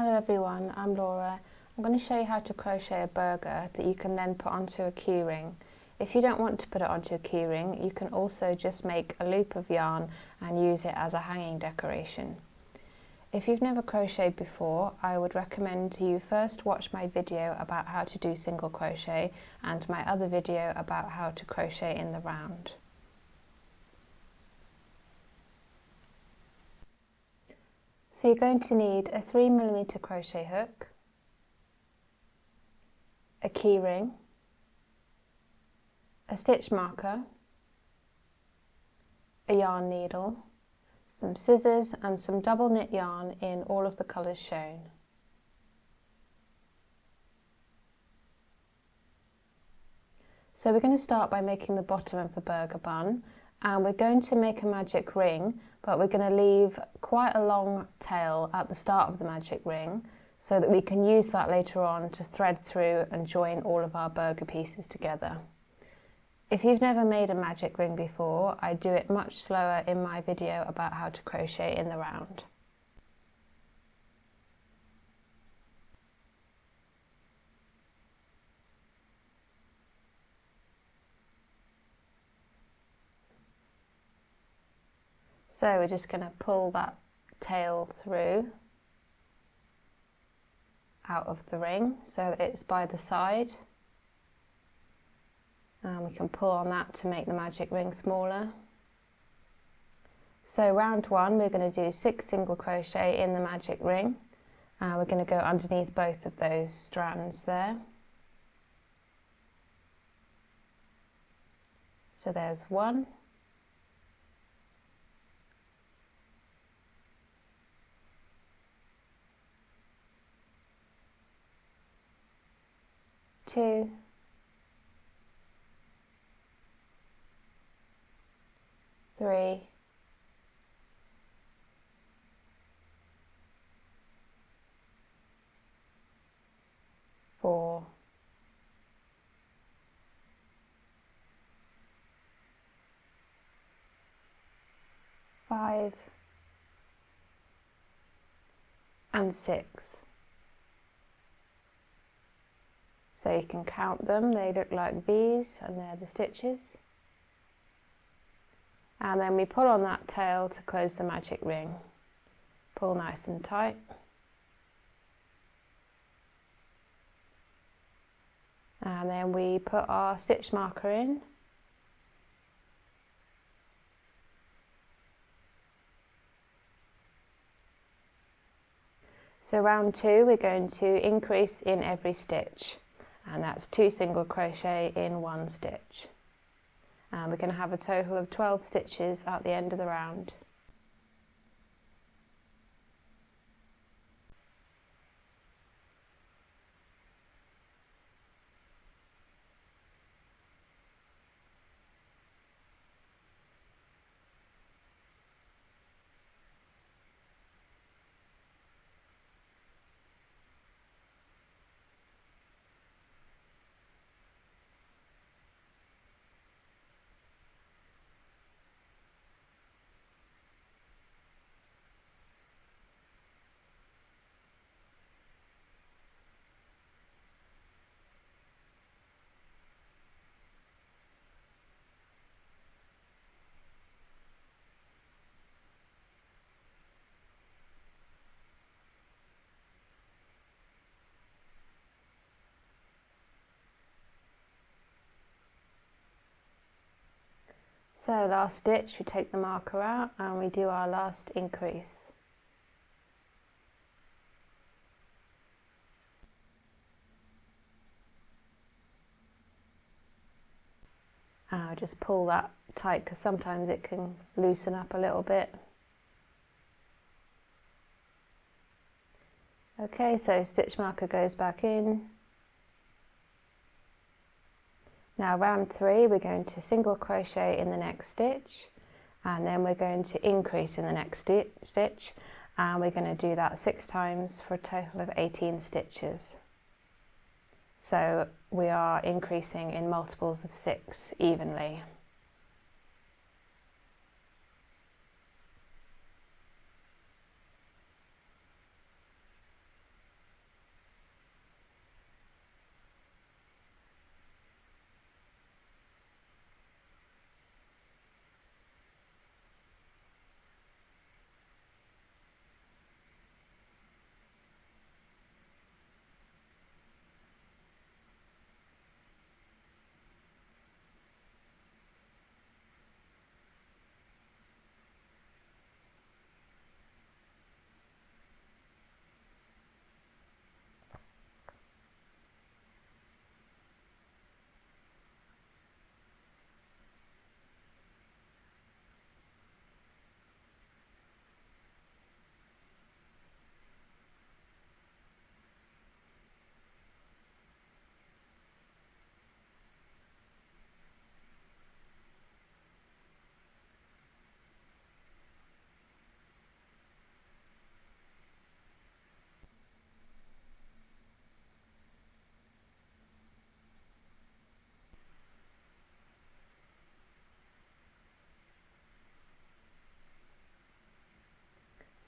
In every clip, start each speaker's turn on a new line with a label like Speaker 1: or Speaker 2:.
Speaker 1: Hello everyone, I'm Laura. I'm going to show you how to crochet a burger that you can then put onto a keyring. If you don't want to put it onto a keyring, you can also just make a loop of yarn and use it as a hanging decoration. If you've never crocheted before, I would recommend you first watch my video about how to do single crochet and my other video about how to crochet in the round. So you're going to need a 3mm crochet hook, a keyring, a stitch marker, a yarn needle, some scissors and some double knit yarn in all of the colours shown. So we're going to start by making the bottom of the burger bun, and we're going to make a magic ring, but we're going to leave quite a long tail at the start of the magic ring so that we can use that later on to thread through and join all of our burger pieces together. If you've never made a magic ring before, I do it much slower in my video about how to crochet in the round. So we're just going to pull that tail through out of the ring so that it's by the side, and we can pull on that to make the magic ring smaller. So round one, we're going to do 6 single crochet in the magic ring, and we're going to go underneath both of those strands there. So there's 1, 2, 3, 4, 5, and 6. So you can count them, they look like V's and they're the stitches. And then we pull on that tail to close the magic ring. Pull nice and tight. And then we put our stitch marker in. So round 2, we're going to increase in every stitch. And that's 2 single crochet in 1 stitch. And we're going to have a total of 12 stitches at the end of the round. So last stitch, we take the marker out and we do our last increase. I'll just pull that tight because sometimes it can loosen up a little bit. Okay, so stitch marker goes back in. Now round 3, we're going to single crochet in the next stitch, and then we're going to increase in the next stitch, and we're going to do that 6 times for a total of 18 stitches. So we are increasing in multiples of 6 evenly.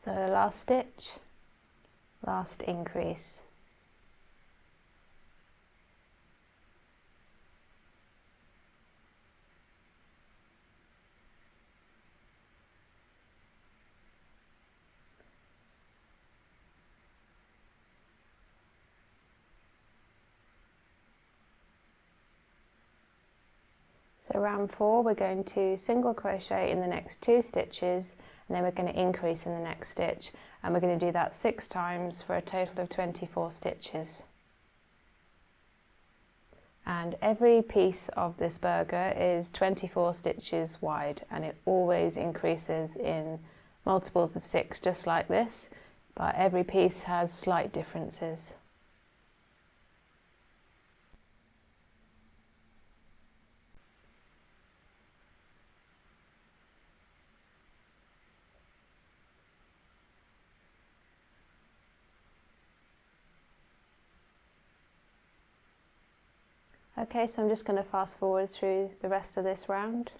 Speaker 1: So last stitch, last increase. So round 4 we're going to single crochet in the next 2 stitches, and then we're going to increase in the next stitch, and we're going to do that 6 times for a total of 24 stitches. And every piece of this burger is 24 stitches wide, and it always increases in multiples of 6 just like this, but every piece has slight differences. Okay, so I'm just going to fast forward through the rest of this round.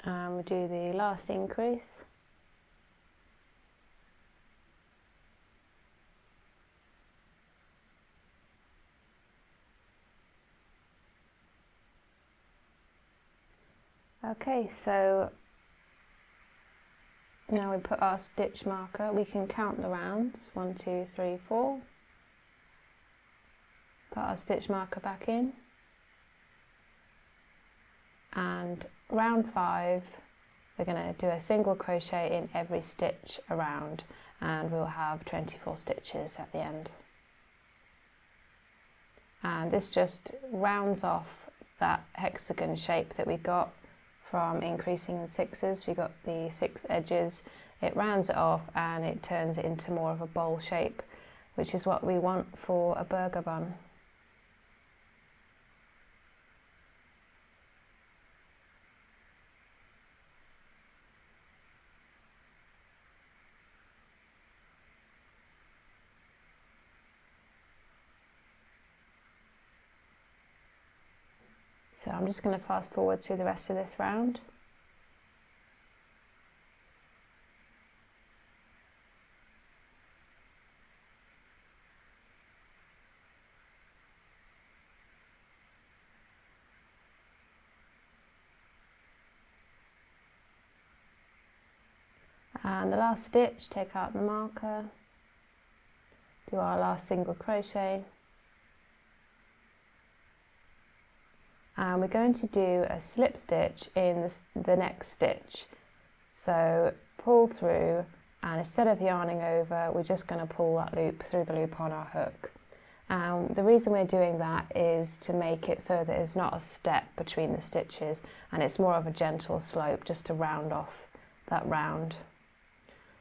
Speaker 1: And we'll do the last increase. Okay, so now we put our stitch marker, we can count the rounds, 1, 2, 3, 4. Put our stitch marker back in. And round 5, we're going to do a single crochet in every stitch around, and we'll have 24 stitches at the end. And this just rounds off that hexagon shape that we got from increasing the 6s. We got the 6 edges, it rounds it off and it turns it into more of a bowl shape, which is what we want for a burger bun. So I'm just going to fast forward through the rest of this round. And the last stitch, take out the marker, do our last single crochet. And we're going to do a slip stitch in the next stitch. So pull through, and instead of yarning over, we're just going to pull that loop through the loop on our hook. The reason we're doing that is to make it so that there's not a step between the stitches, and it's more of a gentle slope just to round off that round.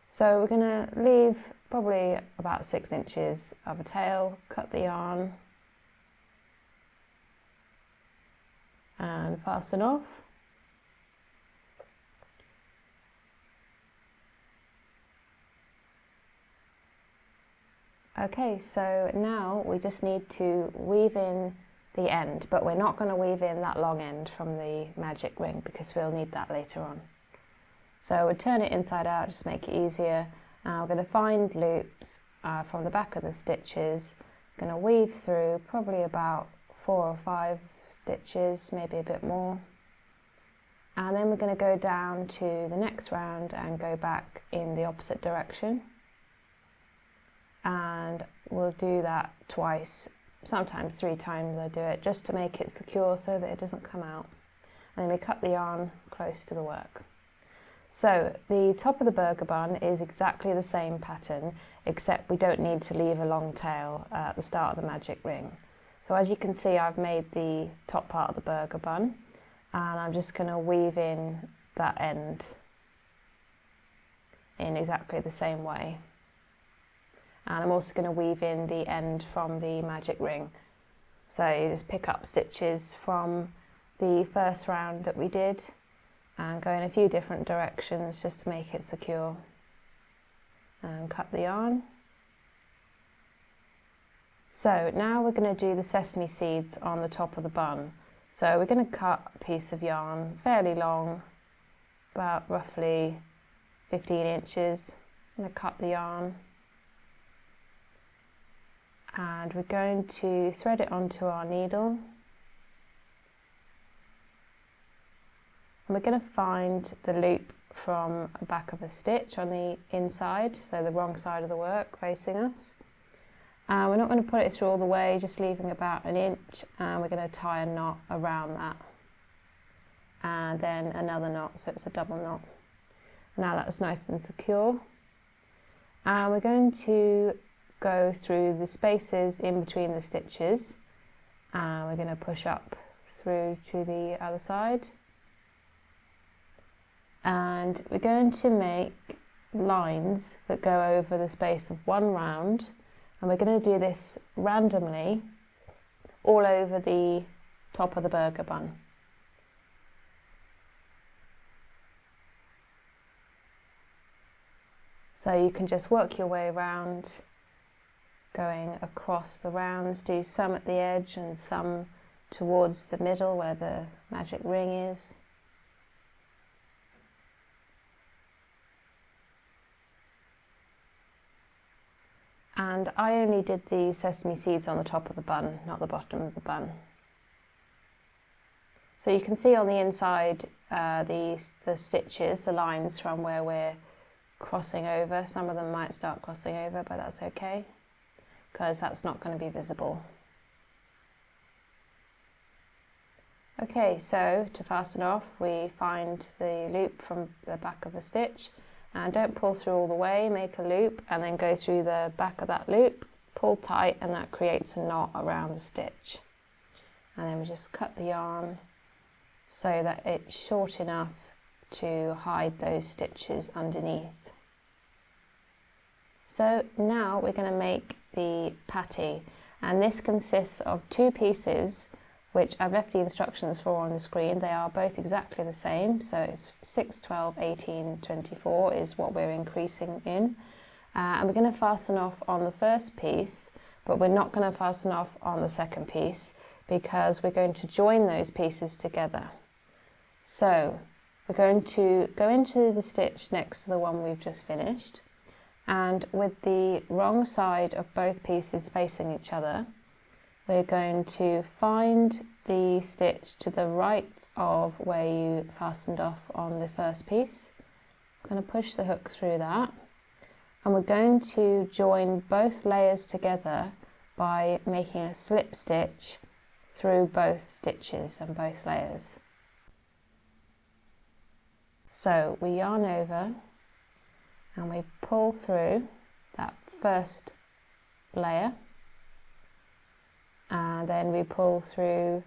Speaker 1: So we're going to leave probably about 6 inches of a tail, cut the yarn, and fasten off. Okay, so now we just need to weave in the end, but we're not going to weave in that long end from the magic ring because we'll need that later on. So we'll turn it inside out, just make it easier. Now we're going to find loops from the back of the stitches. I'm going to weave through probably about 4 or 5 stitches, maybe a bit more, and then we're going to go down to the next round and go back in the opposite direction, and we'll do that twice, sometimes 3 times I do it, just to make it secure so that it doesn't come out. And then we cut the yarn close to the work. So the top of the burger bun is exactly the same pattern, except we don't need to leave a long tail at the start of the magic ring. So as you can see, I've made the top part of the burger bun, and I'm just going to weave in that end in exactly the same way. And I'm also going to weave in the end from the magic ring. So you just pick up stitches from the first round that we did, and go in a few different directions just to make it secure. And cut the yarn. So now we're going to do the sesame seeds on the top of the bun. So we're going to cut a piece of yarn fairly long, about roughly 15 inches. I'm going to cut the yarn and we're going to thread it onto our needle. And we're going to find the loop from the back of a stitch on the inside, so the wrong side of the work facing us. We're not going to put it through all the way, just leaving about an inch, and we're going to tie a knot around that. And then another knot, so it's a double knot. Now that's nice and secure. And we're going to go through the spaces in between the stitches, and we're going to push up through to the other side. And we're going to make lines that go over the space of one round, and we're going to do this randomly all over the top of the burger bun. So you can just work your way around, going across the rounds, do some at the edge and some towards the middle where the magic ring is. And I only did the sesame seeds on the top of the bun, not the bottom of the bun. So you can see on the inside the stitches, the lines from where we're crossing over. Some of them might start crossing over, but that's okay, because that's not going to be visible. Okay, so to fasten off, we find the loop from the back of the stitch. And don't pull through all the way, make a loop and then go through the back of that loop, pull tight, and that creates a knot around the stitch. And then we just cut the yarn so that it's short enough to hide those stitches underneath. So now we're going to make the patty, and this consists of two pieces which I've left the instructions for on the screen. They are both exactly the same, so it's 6, 12, 18, 24 is what we're increasing in. And we're going to fasten off on the first piece, but we're not going to fasten off on the second piece because we're going to join those pieces together. So we're going to go into the stitch next to the one we've just finished, and with the wrong side of both pieces facing each other, we're going to find the stitch to the right of where you fastened off on the first piece. I'm going to push the hook through that, and we're going to join both layers together by making a slip stitch through both stitches and both layers. So we yarn over and we pull through that first layer, and then we pull through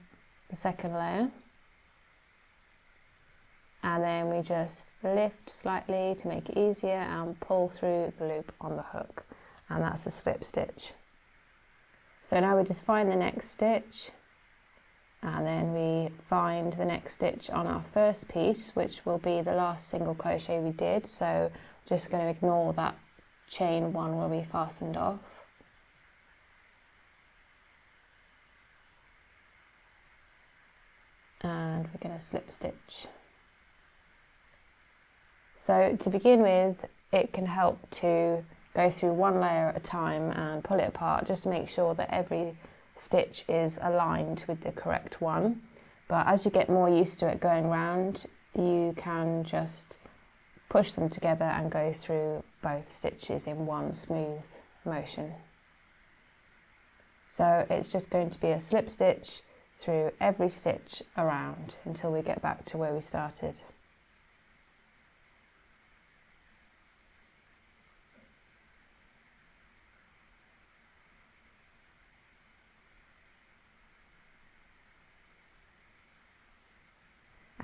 Speaker 1: the second layer, and then we just lift slightly to make it easier and pull through the loop on the hook, and that's a slip stitch. So now we just find the next stitch, and then we find the next stitch on our first piece, which will be the last single crochet we did. So we're just going to ignore that chain one where we fastened off. And we're going to slip stitch. So to begin with, it can help to go through one layer at a time and pull it apart just to make sure that every stitch is aligned with the correct one. But as you get more used to it going round, you can just push them together and go through both stitches in one smooth motion. So it's just going to be a slip stitch through every stitch around until we get back to where we started.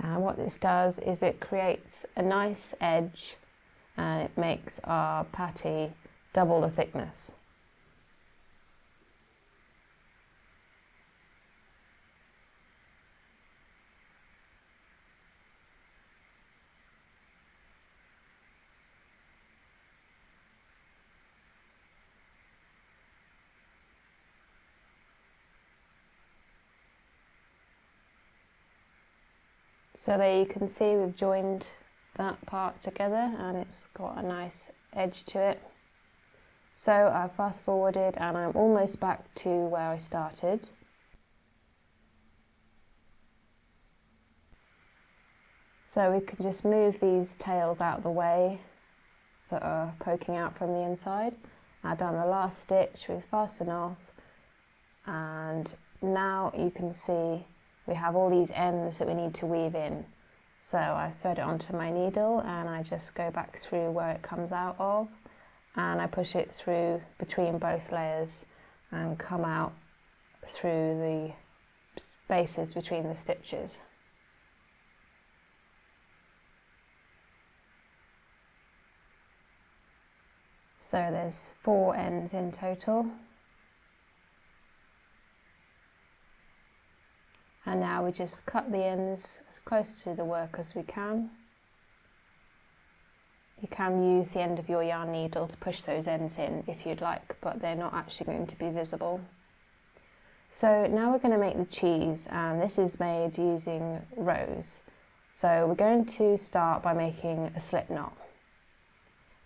Speaker 1: And what this does is it creates a nice edge, and it makes our patty double the thickness. So there you can see we've joined that part together and it's got a nice edge to it. So I fast forwarded and I'm almost back to where I started. So we can just move these tails out of the way that are poking out from the inside. I've done the last stitch, we fasten off, and now you can see we have all these ends that we need to weave in. So I thread it onto my needle and I just go back through where it comes out of, and I push it through between both layers and come out through the spaces between the stitches. So there's 4 ends in total. And now we just cut the ends as close to the work as we can. You can use the end of your yarn needle to push those ends in if you'd like, but they're not actually going to be visible. So now we're going to make the cheese, and this is made using rose. So we're going to start by making a slip knot.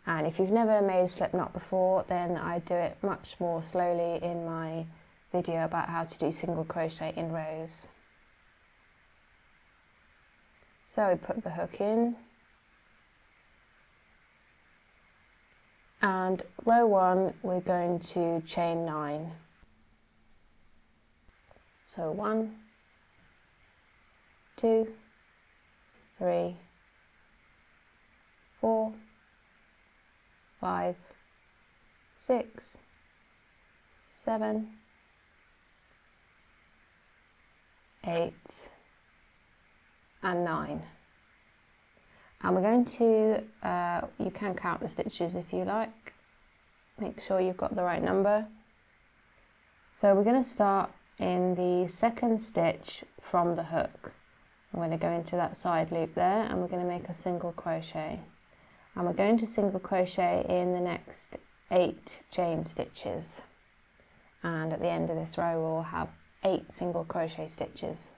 Speaker 1: And if you've never made a slip knot before, then I do it much more slowly in my video about how to do single crochet in rows. So we put the hook in, and row 1 we're going to chain 9. So 1, 2, 3, 4, 5, 6, 7, 8, and 9. And we're going to, you can count the stitches if you like, make sure you've got the right number. So we're going to start in the second stitch from the hook. I'm going to go into that side loop there and we're going to make a single crochet. And we're going to single crochet in the next 8 chain stitches, and at the end of this row we'll have 8 single crochet stitches.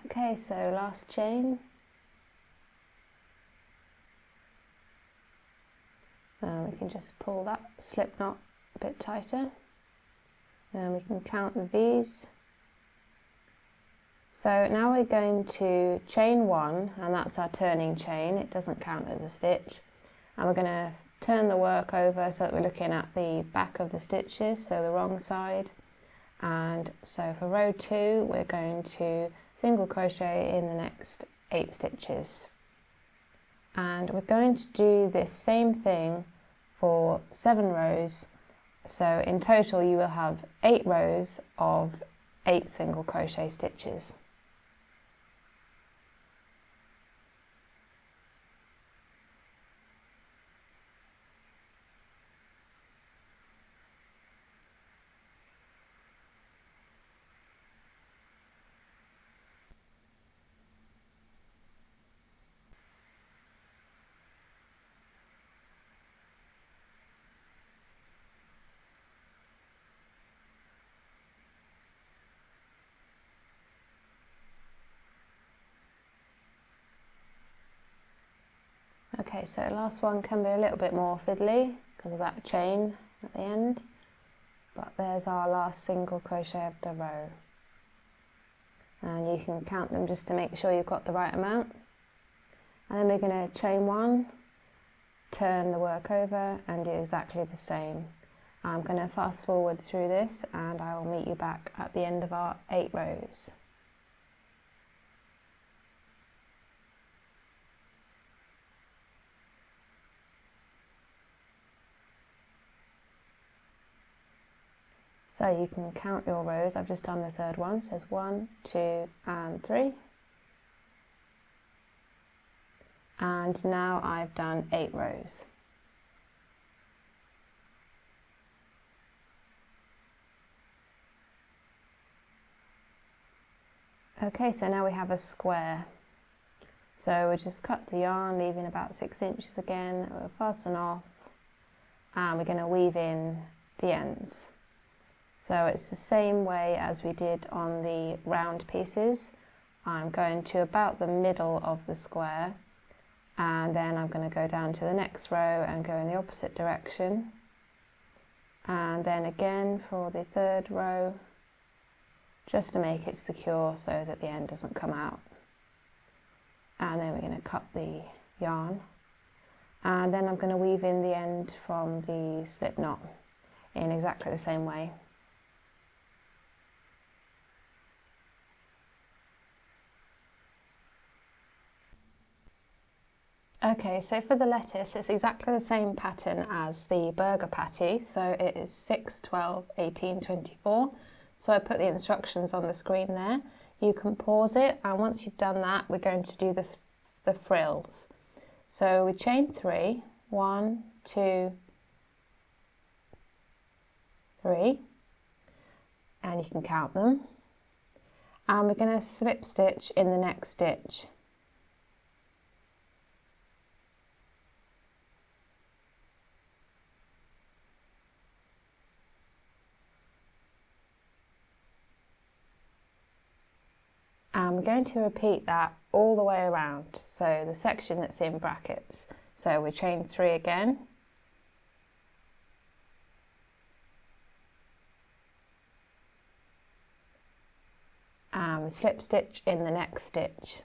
Speaker 1: Okay, so last chain, and we can just pull that slip knot a bit tighter, and we can count the V's. So now we're going to chain 1, and that's our turning chain, it doesn't count as a stitch, and we're going to turn the work over so that we're looking at the back of the stitches, so the wrong side. And so for row 2 we're going to single crochet in the next 8 stitches, and we're going to do this same thing for 7 rows. So in total you will have 8 rows of 8 single crochet stitches. Okay, so last one can be a little bit more fiddly because of that chain at the end, but there's our last single crochet of the row. And you can count them just to make sure you've got the right amount. And then we're going to chain 1, turn the work over and do exactly the same. I'm going to fast forward through this and I will meet you back at the end of our 8 rows. So you can count your rows. I've just done the third one. It says 1, 2 and 3. And now I've done 8 rows. Okay, so now we have a square. So we just cut the yarn, leaving about 6 inches again. We'll fasten off, and we're going to weave in the ends. So it's the same way as we did on the round pieces. I'm going to about the middle of the square, and then I'm going to go down to the next row and go in the opposite direction. And then again for the third row, just to make it secure so that the end doesn't come out. And then we're going to cut the yarn, and then I'm going to weave in the end from the slip knot in exactly the same way. Okay, so for the lettuce, it's exactly the same pattern as the burger patty. So it is 6, 12, 18, 24. So I put the instructions on the screen there. You can pause it, and once you've done that, we're going to do the frills. So we chain 3, 1, 2, 3, and you can count them. And we're going to slip stitch in the next stitch. And we're going to repeat that all the way around, so the section that's in brackets. So we chain 3 again, and we slip stitch in the next stitch.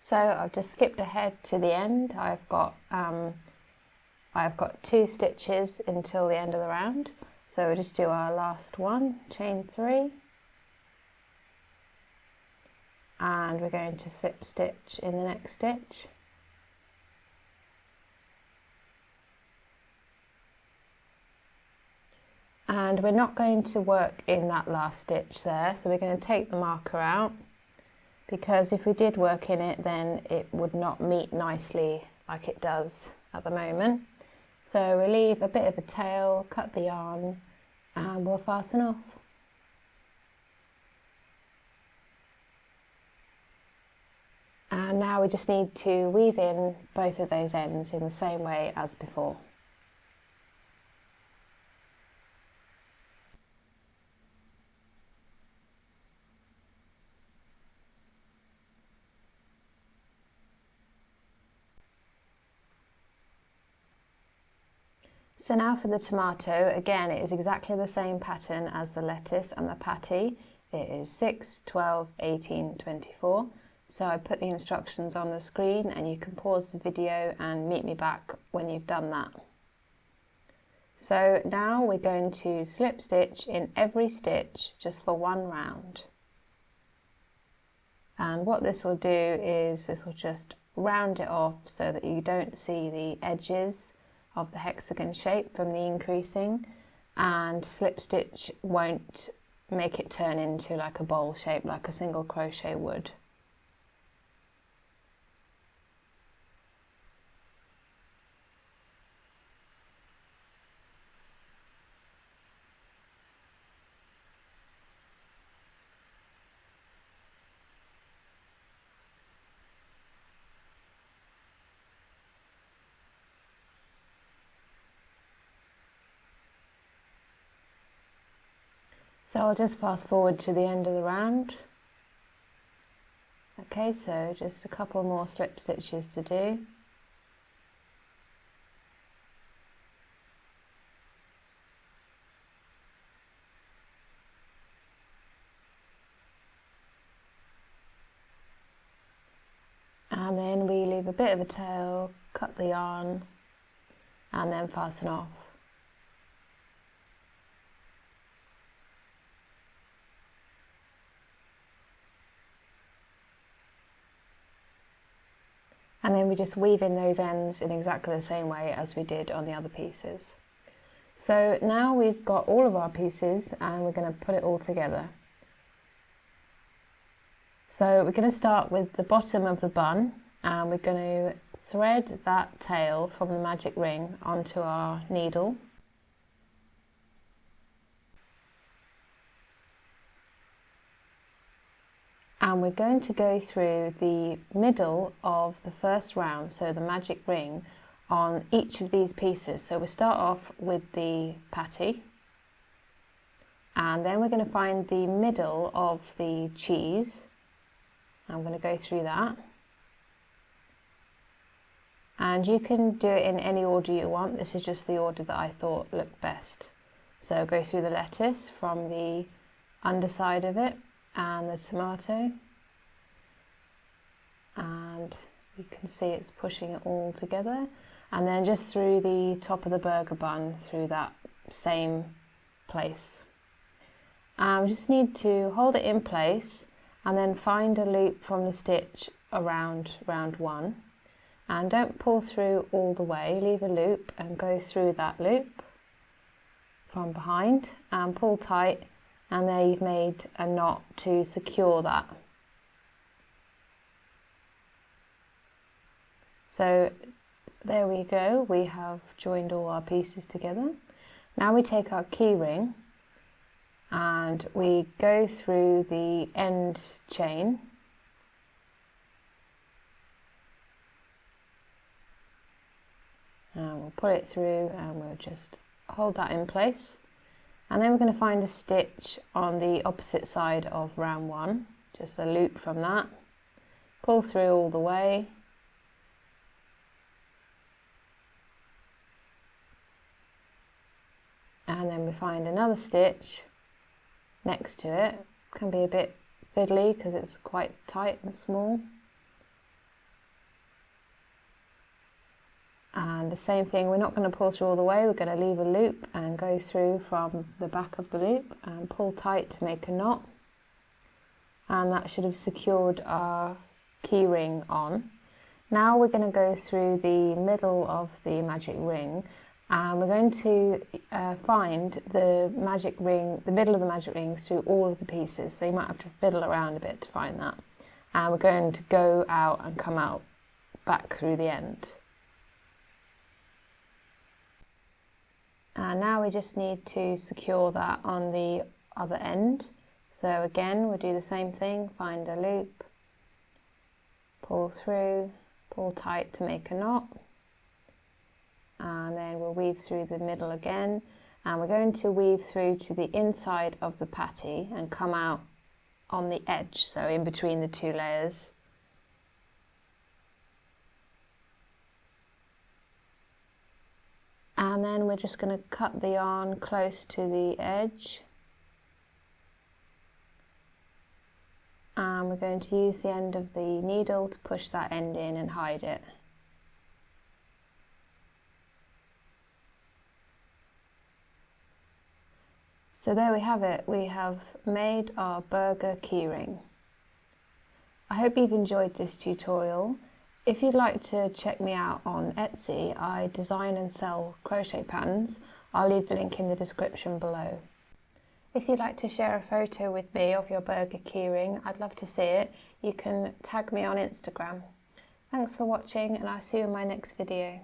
Speaker 1: So I've just skipped ahead to the end. I've got 2 stitches until the end of the round. So we'll just do our last one, chain 3, and we're going to slip stitch in the next stitch. And we're not going to work in that last stitch there, so we're going to take the marker out, because if we did work in it, then it would not meet nicely like it does at the moment. So we leave a bit of a tail, cut the yarn, and we'll fasten off. And now we just need to weave in both of those ends in the same way as before. So now for the tomato, again it is exactly the same pattern as the lettuce and the patty. It is 6, 12, 18, 24. So I put the instructions on the screen, and you can pause the video and meet me back when you've done that. So now we're going to slip stitch in every stitch just for one round. And what this will do is this will just round it off so that you don't see the edges of the hexagon shape from the increasing, and slip stitch won't make it turn into like a bowl shape like a single crochet would. So I'll just fast forward to the end of the round. Okay, so just a couple more slip stitches to do. a bit of a tail, cut the yarn and then fasten off. And then we just weave in those ends in exactly the same way as we did on the other pieces. So now we've got all of our pieces and we're going to put it all together. So we're going to start with the bottom of the bun and we're going to thread that tail from the magic ring onto our needle. And we're going to go through the middle of the first round, so the magic ring, on each of these pieces. So we start off with the patty, and then we're going to find the middle of the cheese. I'm going to go through that. And you can do it in any order you want. This is just the order that I thought looked best. So go through the lettuce from the underside of it, and the tomato, and you can see it's pushing it all together, and then just through the top of the burger bun through that same place. We just need to hold it in place and then find a loop from the stitch around round one, and don't pull through all the way, leave a loop and go through that loop from behind and pull tight. And there you've made a knot to secure that. So there we go, we have joined all our pieces together. Now we take our key ring and we go through the end chain. And we'll put it through and we'll just hold that in place. And then we're going to find a stitch on the opposite side of round one, just a loop from that, pull through all the way, and then we find another stitch next to it. Can be a bit fiddly because it's quite tight and small. And the same thing, we're not going to pull through all the way, we're going to leave a loop and go through from the back of the loop and pull tight to make a knot. And that should have secured our key ring on. Now we're going to go through the middle of the magic ring and we're going to find the magic ring, the middle of the magic ring through all of the pieces. So you might have to fiddle around a bit to find that. And we're going to go out and come out back through the end. And now we just need to secure that on the other end. So again, we'll do the same thing, find a loop, pull through, pull tight to make a knot, and then we'll weave through the middle again, and we're going to weave through to the inside of the patty and come out on the edge, so in between the two layers. And then we're just going to cut the yarn close to the edge. And we're going to use the end of the needle to push that end in and hide it. So there we have it, we have made our burger keyring. I hope you've enjoyed this tutorial. If you'd like to check me out on Etsy, I design and sell crochet patterns. I'll leave the link in the description below. If you'd like to share a photo with me of your burger keyring, I'd love to see it. You can tag me on Instagram. Thanks for watching and I'll see you in my next video.